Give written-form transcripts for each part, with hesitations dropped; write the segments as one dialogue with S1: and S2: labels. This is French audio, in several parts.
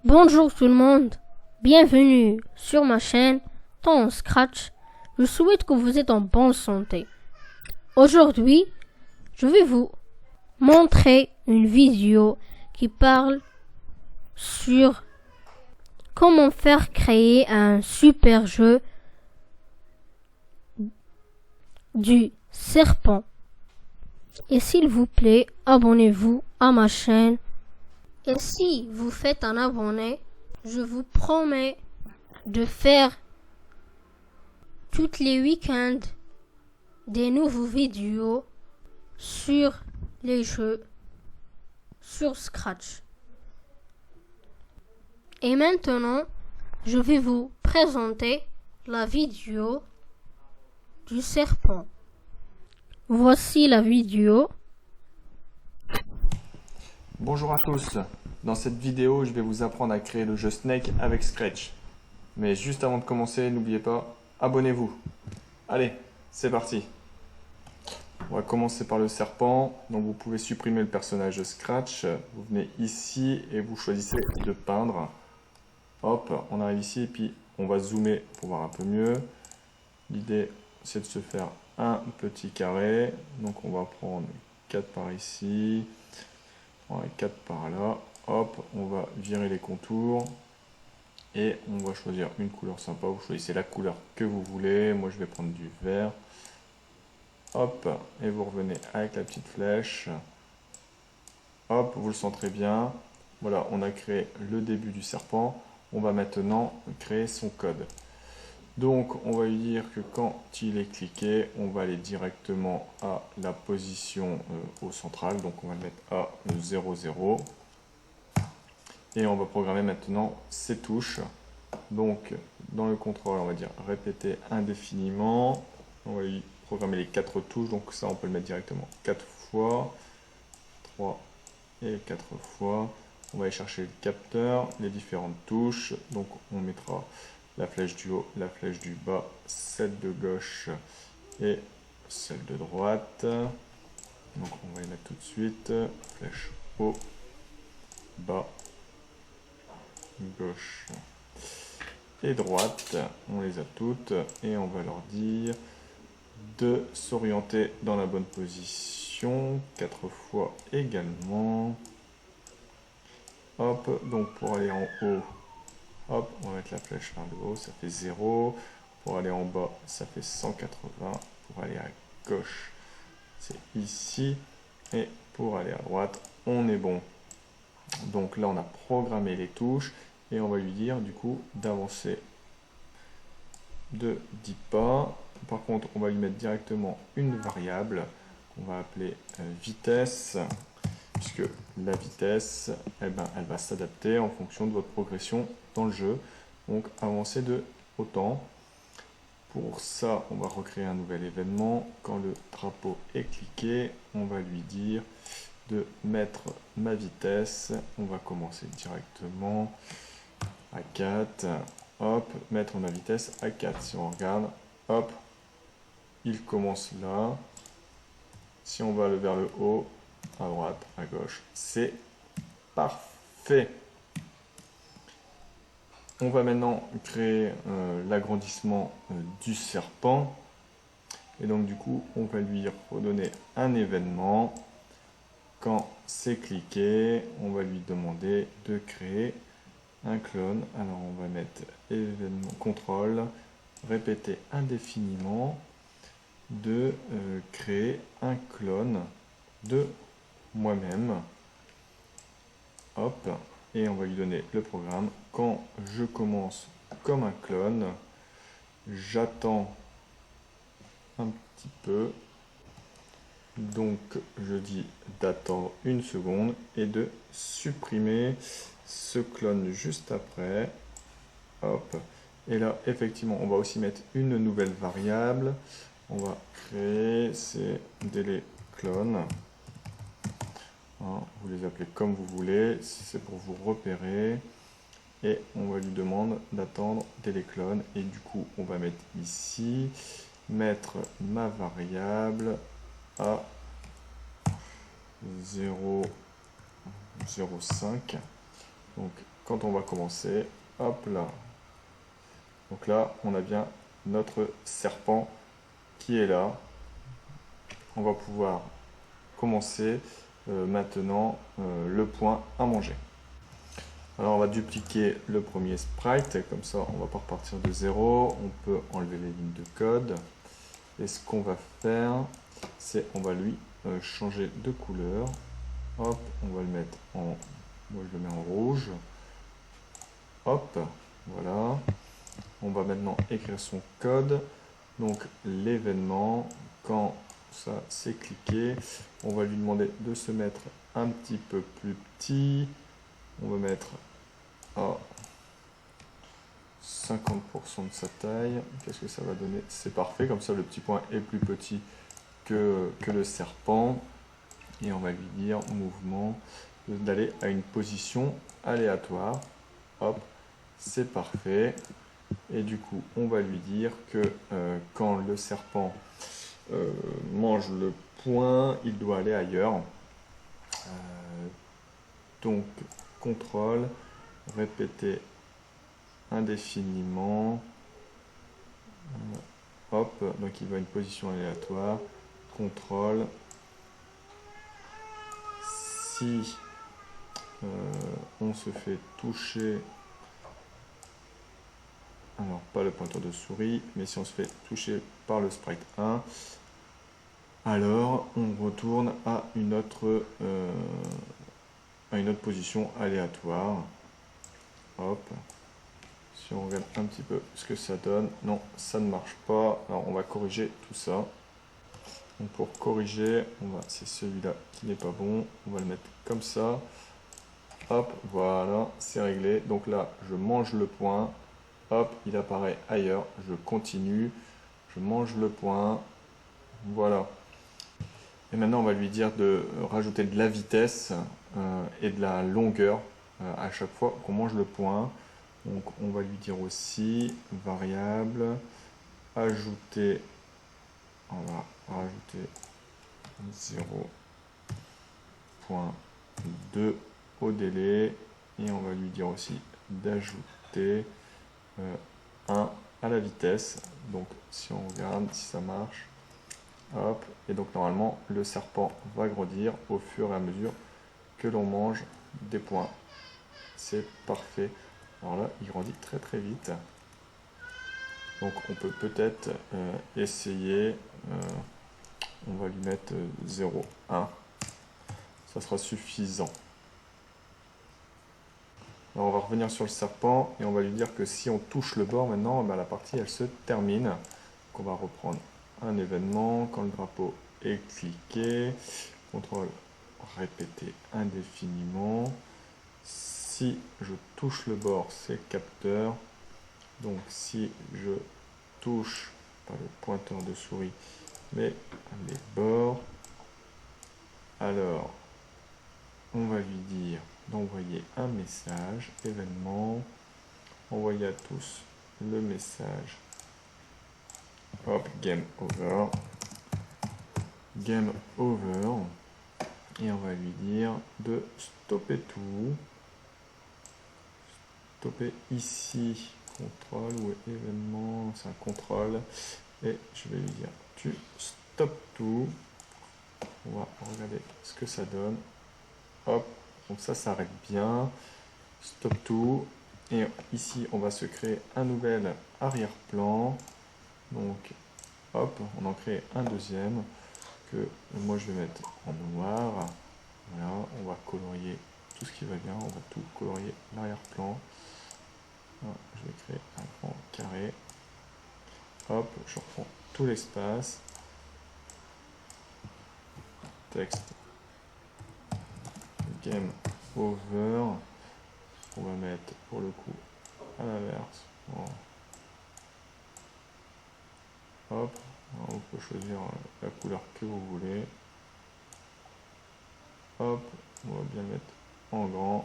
S1: Bonjour tout le monde, bienvenue sur ma chaîne Ton Scratch. Je souhaite que vous êtes en bonne santé. Aujourd'hui, je vais vous montrer une vidéo qui parle sur comment faire créer un super jeu du serpent. Et s'il vous plaît, abonnez-vous à ma chaîne. Et si vous faites un abonné, je vous promets de faire toutes les week-ends des nouveaux vidéos sur les jeux sur Scratch. Et maintenant, je vais vous présenter la vidéo du serpent. Voici la vidéo.
S2: Bonjour à tous, dans cette vidéo je vais vous apprendre à créer le jeu Snake avec Scratch. Mais juste avant de commencer, n'oubliez pas, abonnez-vous. Allez, c'est parti. On va commencer par le serpent, donc vous pouvez supprimer le personnage de Scratch. Vous venez ici et vous choisissez de peindre. Hop, on arrive ici et puis on va zoomer pour voir un peu mieux. L'idée c'est de se faire un petit carré, donc on va prendre 4 par ici. 4 par là, hop, on va virer les contours et on va choisir une couleur sympa. Vous choisissez la couleur que vous voulez, moi je vais prendre du vert, hop, et vous revenez avec la petite flèche, hop, vous le centrez bien. Voilà, on a créé le début du serpent. On va maintenant créer son code. Donc on va lui dire que quand il est cliqué, on va aller directement à la position au central, donc on va le mettre à 0, 0. Et on va programmer maintenant ces touches. Donc dans le contrôle, on va dire répéter indéfiniment. On va lui programmer les 4 touches, donc ça on peut le mettre directement 4 fois, 3 et 4 fois. On va aller chercher le capteur, les différentes touches, donc on mettra la flèche du haut, la flèche du bas, celle de gauche et celle de droite. Donc on va les mettre tout de suite. Flèche haut, bas, gauche et droite. On les a toutes et on va leur dire de s'orienter dans la bonne position 4 fois également. Hop, donc pour aller en haut, hop, on va mettre la flèche vers le haut, ça fait 0. Pour aller en bas, ça fait 180. Pour aller à gauche, c'est ici. Et pour aller à droite, on est bon. Donc là, on a programmé les touches. Et on va lui dire, du coup, d'avancer de 10 pas. Par contre, on va lui mettre directement une variable qu'on va appeler vitesse. Puisque la vitesse, eh ben, elle va s'adapter en fonction de votre progression dans le jeu. Donc avancer de autant. Pour ça, on va recréer un nouvel événement. Quand le drapeau est cliqué, on va lui dire de mettre ma vitesse. On va commencer directement à 4. Hop, mettre ma vitesse à 4. Si on regarde, hop, il commence là. Si on va vers le haut, à droite, à gauche, c'est parfait. On va maintenant créer l'agrandissement du serpent. Et donc du coup, on va lui redonner un événement. Quand c'est cliqué, on va lui demander de créer un clone. Alors on va mettre événement contrôle, répéter indéfiniment, de créer un clone de moi-même. Hop, et on va lui donner le programme. Quand je commence comme un clone, j'attends un petit peu. Donc je dis d'attendre une seconde et de supprimer ce clone juste après. Hop. Et là, effectivement, on va aussi mettre une nouvelle variable. On va créer ces délais clones. Vous les appelez comme vous voulez, c'est pour vous repérer. Et on va lui demander d'attendre délai clone. Et du coup, on va mettre ici, mettre ma variable à 0,05. Donc quand on va commencer, hop là. Donc là, on a bien notre serpent qui est là. On va pouvoir commencer maintenant le point à manger. Alors on va dupliquer le premier sprite, comme ça on va pas repartir de zéro. On peut enlever les lignes de code. Et ce qu'on va faire, c'est on va lui changer de couleur. Hop, on va le mettre en... Moi je le mets en rouge. Hop, voilà. On va maintenant écrire son code. Donc l'événement, quand ça c'est cliqué, on va lui demander de se mettre un petit peu plus petit. On va mettre à 50% de sa taille. Qu'est-ce que ça va donner? C'est parfait, comme ça le petit point est plus petit que le serpent. Et on va lui dire mouvement d'aller à une position aléatoire. Hop, c'est parfait. Et du coup, on va lui dire que quand le serpent mange le point, il doit aller ailleurs. Donc, contrôle, répéter indéfiniment. Hop, donc il va à une position aléatoire. Contrôle. Si on se fait toucher, alors pas le pointeur de souris, mais si on se fait toucher par le sprite 1, alors on retourne à une autre position aléatoire. Hop. Si on regarde un petit peu ce que ça donne, non, ça ne marche pas. Alors on va corriger tout ça. Donc pour corriger, c'est celui-là qui n'est pas bon. On va le mettre comme ça. Hop, voilà, c'est réglé. Donc là, je mange le point. Hop, il apparaît ailleurs. Je continue. Je mange le point. Voilà. Et maintenant, on va lui dire de rajouter de la vitesse et de la longueur à chaque fois qu'on mange le point. Donc, on va lui dire aussi variable, ajouter, on va rajouter 0.2 au délai. Et on va lui dire aussi d'ajouter 1 à la vitesse. Donc, si on regarde si ça marche. Hop, et donc normalement le serpent va grandir au fur et à mesure que l'on mange des points. C'est parfait. Alors là, il grandit très très vite. Donc on peut peut-être essayer. On va lui mettre 0,1. Ça sera suffisant. Alors on va revenir sur le serpent et on va lui dire que si on touche le bord maintenant, la partie elle se termine. Donc on va reprendre un événement, quand le drapeau est cliqué, contrôle répéter indéfiniment. Si je touche le bord, c'est capteur. Donc si je touche pas le pointeur de souris, mais les bords, alors on va lui dire d'envoyer un message, événement, envoyer à tous le message. Hop, game over. Game over. Et on va lui dire de stopper tout. Stopper ici. Contrôle ou événement. C'est un contrôle. Et je vais lui dire tu stoppes tout. On va regarder ce que ça donne. Hop. Donc ça s'arrête bien. Stop tout. Et ici, on va se créer un nouvel arrière-plan. Donc, hop, on en crée un deuxième que moi je vais mettre en noir. Voilà, on va colorier tout ce qui va bien. On va tout colorier l'arrière-plan. Je vais créer un grand carré. Hop, je reprends tout l'espace. Texte. Game over. On va mettre pour le coup à l'inverse. Bon. Hop, on peut choisir la couleur que vous voulez. Hop, on va bien le mettre en grand.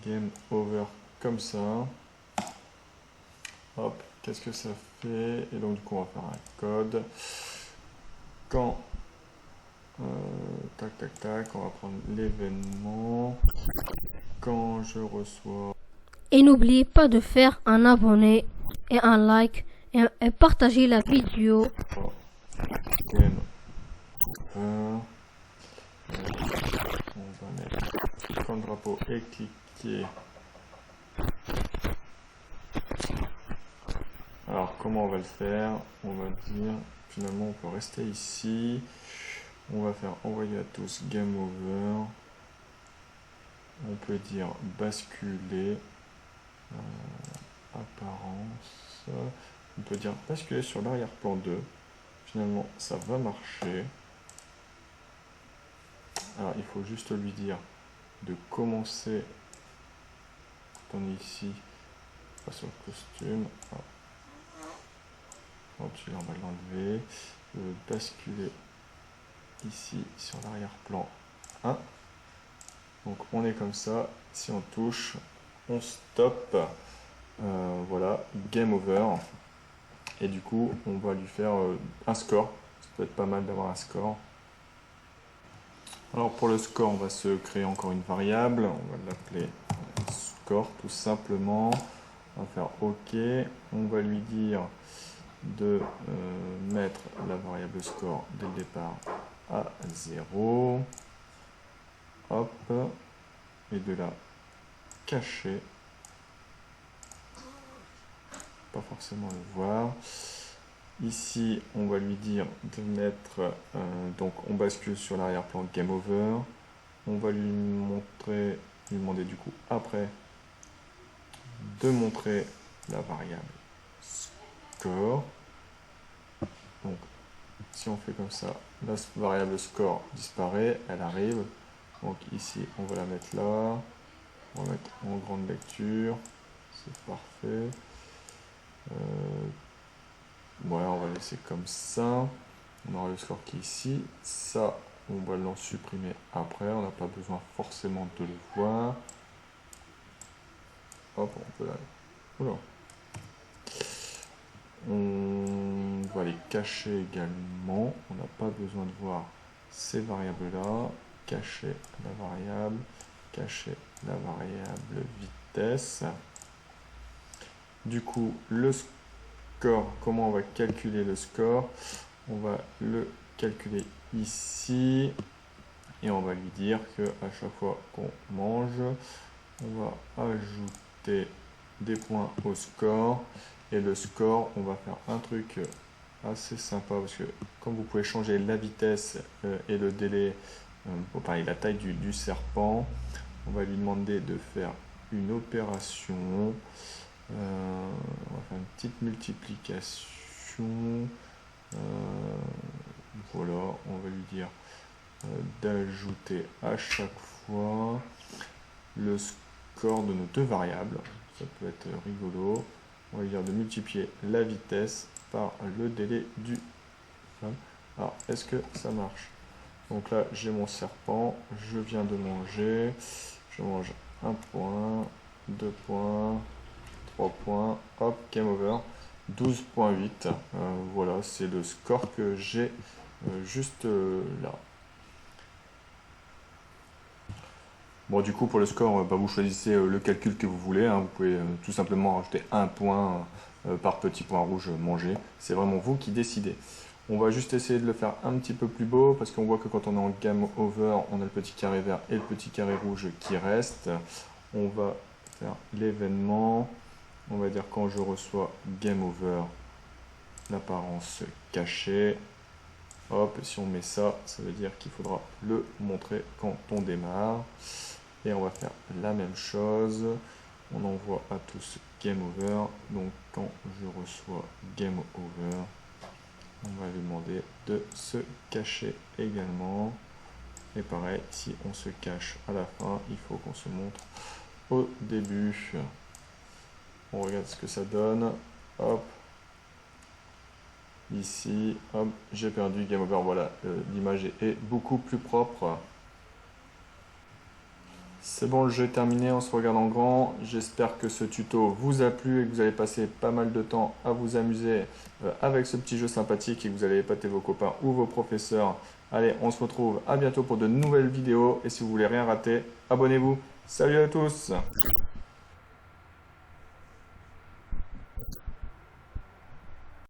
S2: Game over comme ça. Hop, qu'est-ce que ça fait? Et donc du coup on va faire un code. Quand tac tac tac, on va prendre l'événement. quand je reçois...
S1: Et n'oubliez pas de faire un abonné et un like et partager la vidéo.
S2: Game over. On va mettre comme drapeau et cliquer. Alors comment on va le faire? On va dire finalement on peut rester ici. On va faire envoyer à tous game over. On peut dire basculer. Apparence. On peut dire basculer sur l'arrière-plan 2. Finalement ça va marcher. Alors il faut juste lui dire de commencer. On est ici, pas sur le costume. Celui-là on va l'enlever. Basculer ici sur l'arrière-plan 1. Donc on est comme ça. Si on touche, on stop. Voilà, game over. Et du coup, on va lui faire un score. Ça peut être pas mal d'avoir un score. Alors pour le score, on va se créer encore une variable. On va l'appeler score tout simplement. On va faire OK. On va lui dire de mettre la variable score dès le départ à 0. Hop. Et de la cacher. Pas forcément le voir. Ici, on va lui dire de mettre, donc on bascule sur l'arrière-plan game over. On va lui demander du coup après de montrer la variable score. Donc, si on fait comme ça, la variable score disparaît, elle arrive. Donc ici, on va la mettre là. On va mettre en grande lecture. C'est parfait. Ouais, on va laisser comme ça. On aura le score qui est ici. Ça, on va l'en supprimer après. On n'a pas besoin forcément de le voir. Hop, on peut la... Oula. On va les cacher également. On n'a pas besoin de voir ces variables-là. Cacher la variable. Cacher la variable vitesse. Du coup, le score, comment on va calculer le score? On va le calculer ici et on va lui dire que à chaque fois qu'on mange, on va ajouter des points au score. Et le score, on va faire un truc assez sympa parce que comme vous pouvez changer la vitesse et le délai, et la taille du serpent, on va lui demander de faire une opération. On va faire une petite multiplication. Voilà, on va lui dire d'ajouter à chaque fois le score de nos deux variables. Ça peut être rigolo. On va lui dire de multiplier la vitesse par le délai du... Alors, est-ce que ça marche? Donc là, j'ai mon serpent. Je viens de manger. Je mange 1 point, 2 points, 3 points. Hop, game over. 12.8. Voilà, c'est le score que j'ai juste là. Bon, du coup, pour le score, vous choisissez le calcul que vous voulez. Vous pouvez tout simplement rajouter 1 point par petit point rouge mangé. C'est vraiment vous qui décidez. On va juste essayer de le faire un petit peu plus beau parce qu'on voit que quand on est en game over, on a le petit carré vert et le petit carré rouge qui reste. On va faire l'événement. On va dire quand je reçois game over, l'apparence cachée. Hop, si on met ça, ça veut dire qu'il faudra le montrer quand on démarre. Et on va faire la même chose. On envoie à tous game over. Donc quand je reçois game over, on va lui demander de se cacher également. Et pareil, si on se cache à la fin, il faut qu'on se montre au début. On regarde ce que ça donne. Hop. Ici, hop, j'ai perdu game over. Voilà, l'image est beaucoup plus propre. C'est bon, le jeu est terminé, on se regarde en grand. J'espère que ce tuto vous a plu et que vous allez passer pas mal de temps à vous amuser avec ce petit jeu sympathique et que vous allez épater vos copains ou vos professeurs. Allez, on se retrouve à bientôt pour de nouvelles vidéos et si vous voulez rien rater, abonnez-vous. Salut à tous.